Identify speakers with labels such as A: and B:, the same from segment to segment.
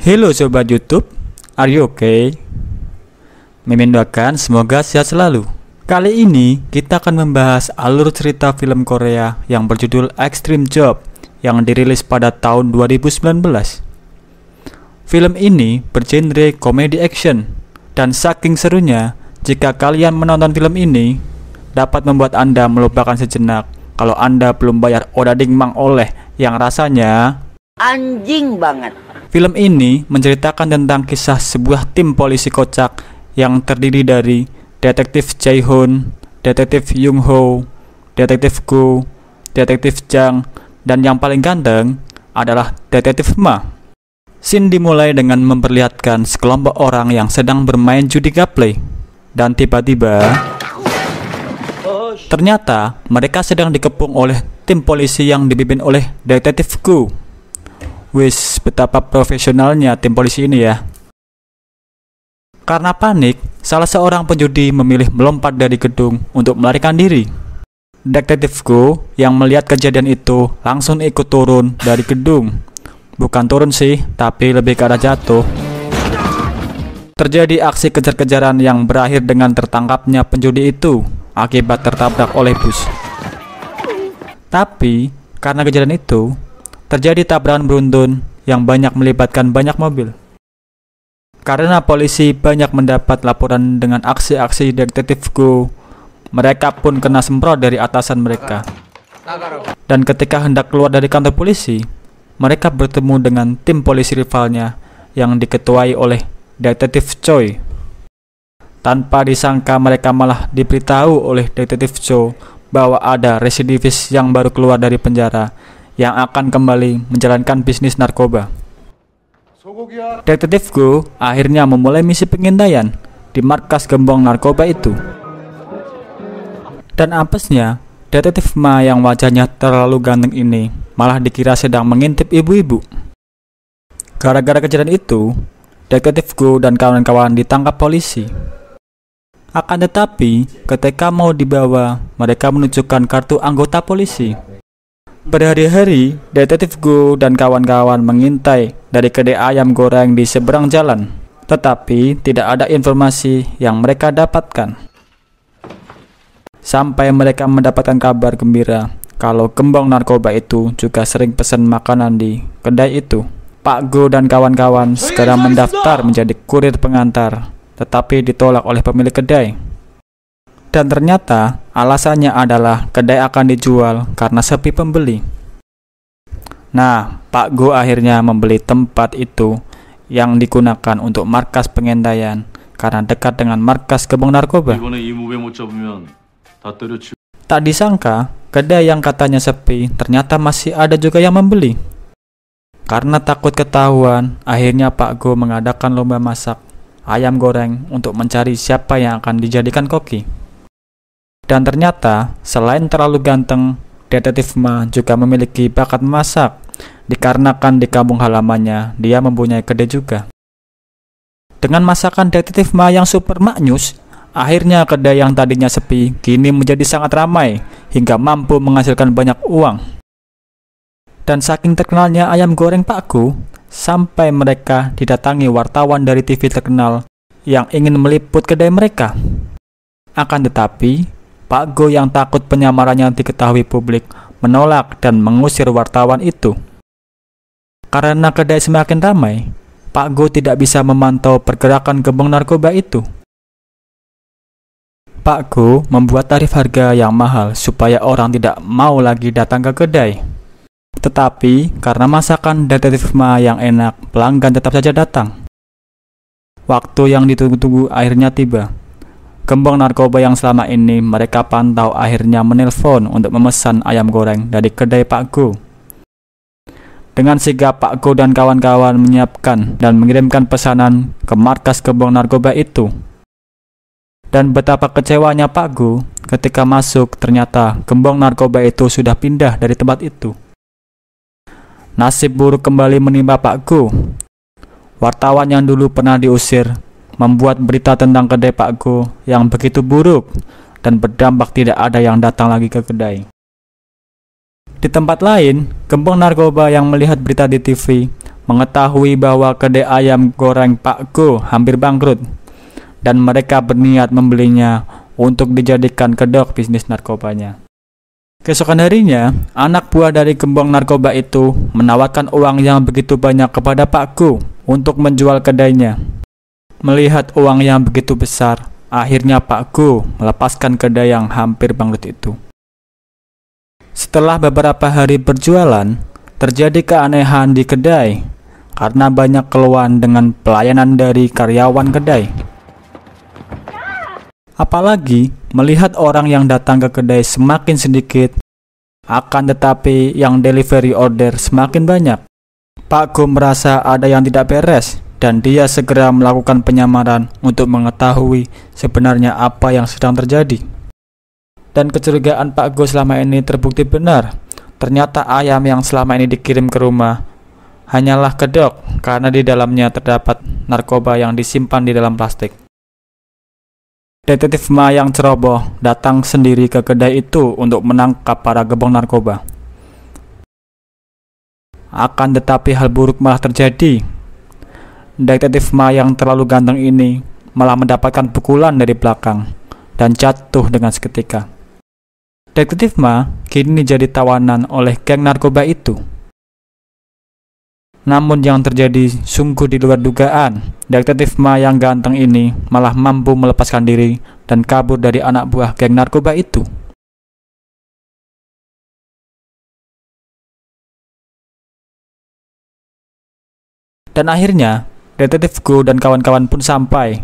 A: Halo sobat YouTube, are you okay? Mimin doakan semoga sehat selalu. Kali ini kita akan membahas alur cerita film Korea yang berjudul Extreme Job yang dirilis pada tahun 2019. Film ini bergenre komedi action, dan saking serunya, jika kalian menonton film ini dapat membuat Anda melupakan sejenak kalau Anda belum bayar odading mang oleh yang rasanya
B: anjing banget.
A: Film ini menceritakan tentang kisah sebuah tim polisi kocak yang terdiri dari Detektif Jae-hoon, Detektif Young-ho, Detektif Go, Detektif Jang, dan yang paling ganteng adalah Detektif Ma. Scene dimulai dengan memperlihatkan sekelompok orang yang sedang bermain judi gaplek, dan tiba-tiba ternyata mereka sedang dikepung oleh tim polisi yang dipimpin oleh Detektif Go. Wis, betapa profesionalnya tim polisi ini ya. Karena panik, salah seorang penjudi memilih melompat dari gedung untuk melarikan diri. Detektif Go yang melihat kejadian itu langsung ikut turun dari gedung. Bukan turun sih, tapi lebih ke arah jatuh. Terjadi aksi kejar-kejaran yang berakhir dengan tertangkapnya penjudi itu akibat tertabrak oleh bus. Tapi, karena kejadian itu, terjadi tabrakan beruntun yang banyak melibatkan banyak mobil. Karena polisi banyak mendapat laporan dengan aksi-aksi Detektif Go, mereka pun kena semprot dari atasan mereka. Dan ketika hendak keluar dari kantor polisi, mereka bertemu dengan tim polisi rivalnya yang diketuai oleh Detektif Choi. Tanpa disangka mereka malah diberitahu oleh Detektif Cho bahwa ada residivis yang baru keluar dari penjara yang akan kembali menjalankan bisnis narkoba. Detektif Go akhirnya memulai misi pengintaian di markas gembong narkoba itu. Dan apesnya, Detektif Ma yang wajahnya terlalu ganteng ini malah dikira sedang mengintip ibu-ibu. Gara-gara kejadian itu, Detektif Go dan kawan-kawan ditangkap polisi. Akan tetapi, ketika mau dibawa, mereka menunjukkan kartu anggota polisi. Berhari-hari, Detektif Go dan kawan-kawan mengintai dari kedai ayam goreng di seberang jalan, tetapi tidak ada informasi yang mereka dapatkan. Sampai mereka mendapatkan kabar gembira kalau gembong narkoba itu juga sering pesan makanan di kedai itu. Pak Go dan kawan-kawan segera mendaftar menjadi kurir pengantar, tetapi ditolak oleh pemilik kedai. Dan ternyata alasannya adalah kedai akan dijual karena sepi pembeli. Nah, Pak Go akhirnya membeli tempat itu yang digunakan untuk markas pengintaian karena dekat dengan markas gembong narkoba. Tak disangka, kedai yang katanya sepi ternyata masih ada juga yang membeli. Karena takut ketahuan, akhirnya Pak Go mengadakan lomba masak ayam goreng untuk mencari siapa yang akan dijadikan koki. Dan ternyata, selain terlalu ganteng, Detektif Ma juga memiliki bakat memasak, dikarenakan di kampung halamannya dia mempunyai kedai juga. Dengan masakan Detektif Ma yang super maknyus, akhirnya kedai yang tadinya sepi kini menjadi sangat ramai hingga mampu menghasilkan banyak uang. Dan saking terkenalnya ayam goreng Pak Go, sampai mereka didatangi wartawan dari TV terkenal yang ingin meliput kedai mereka. Akan tetapi, Pak Go yang takut penyamarannya diketahui publik menolak dan mengusir wartawan itu. Karena kedai semakin ramai, Pak Go tidak bisa memantau pergerakan gembong narkoba itu. Pak Go membuat tarif harga yang mahal supaya orang tidak mau lagi datang ke kedai. Tetapi karena masakan Detektif Ma yang enak, pelanggan tetap saja datang. Waktu yang ditunggu-tunggu akhirnya tiba. Gembong narkoba yang selama ini mereka pantau akhirnya menelpon untuk memesan ayam goreng dari kedai Pak Go. Dengan sigap Pak Go dan kawan-kawan menyiapkan dan mengirimkan pesanan ke markas gembong narkoba itu. Dan betapa kecewanya Pak Go ketika masuk ternyata gembong narkoba itu sudah pindah dari tempat itu. Nasib buruk kembali menimpa Pak Go. Wartawan yang dulu pernah diusir membuat berita tentang kedai Pak Go yang begitu buruk dan berdampak tidak ada yang datang lagi ke kedai. Di tempat lain, gembong narkoba yang melihat berita di TV mengetahui bahwa kedai ayam goreng Pak Go hampir bangkrut dan mereka berniat membelinya untuk dijadikan kedok bisnis narkobanya. Keesokan harinya, anak buah dari gembong narkoba itu menawarkan uang yang begitu banyak kepada Pak Go untuk menjual kedainya. Melihat uang yang begitu besar, akhirnya Pak Go melepaskan kedai yang hampir bangkrut itu. Setelah beberapa hari berjualan, terjadi keanehan di kedai karena banyak keluhan dengan pelayanan dari karyawan kedai. Apalagi melihat orang yang datang ke kedai semakin sedikit, akan tetapi yang delivery order semakin banyak. Pak Go merasa ada yang tidak beres dan dia segera melakukan penyamaran untuk mengetahui sebenarnya apa yang sedang terjadi. Dan kecurigaan Pak Go selama ini terbukti benar. Ternyata ayam yang selama ini dikirim ke rumah hanyalah kedok karena di dalamnya terdapat narkoba yang disimpan di dalam plastik. Detektif Ma yang ceroboh datang sendiri ke kedai itu untuk menangkap para gembong narkoba. Akan tetapi hal buruk malah terjadi. Detektif Ma yang terlalu ganteng ini malah mendapatkan pukulan dari belakang dan jatuh dengan seketika. Detektif Ma kini jadi tawanan oleh geng narkoba itu. Namun yang terjadi sungguh di luar dugaan. Detektif Ma yang ganteng ini malah mampu melepaskan diri dan kabur dari anak buah geng narkoba itu. Dan akhirnya, Detektif Go dan kawan-kawan pun sampai.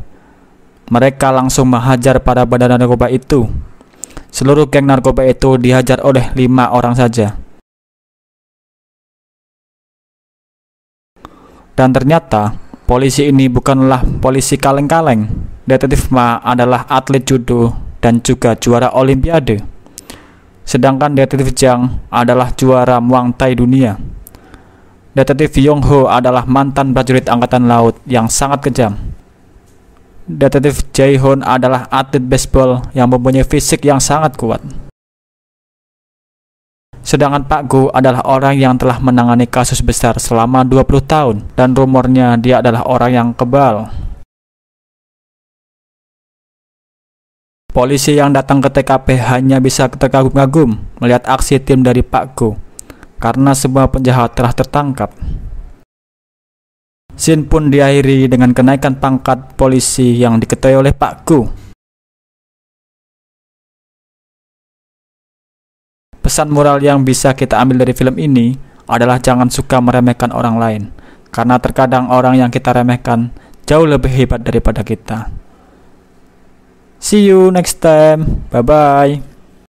A: Mereka langsung menghajar para bandar narkoba itu. Seluruh geng narkoba itu dihajar oleh 5 orang saja. Dan ternyata, polisi ini bukanlah polisi kaleng-kaleng. Detektif Ma adalah atlet judo dan juga juara olimpiade. Sedangkan Detektif Jang adalah juara Muay Thai dunia. Detektif Yong Ho adalah mantan prajurit angkatan laut yang sangat kejam. Detektif Jae Hoon adalah atlet baseball yang mempunyai fisik yang sangat kuat. Sedangkan Pak Go adalah orang yang telah menangani kasus besar selama 20 tahun dan rumornya dia adalah orang yang kebal. Polisi yang datang ke TKP hanya bisa terkagum-kagum melihat aksi tim dari Pak Go karena semua penjahat telah tertangkap. Scene pun diakhiri dengan kenaikan pangkat polisi yang diketuai oleh Pak Go. Pesan moral yang bisa kita ambil dari film ini adalah jangan suka meremehkan orang lain, karena terkadang orang yang kita remehkan jauh lebih hebat daripada kita. See you next time. Bye-bye.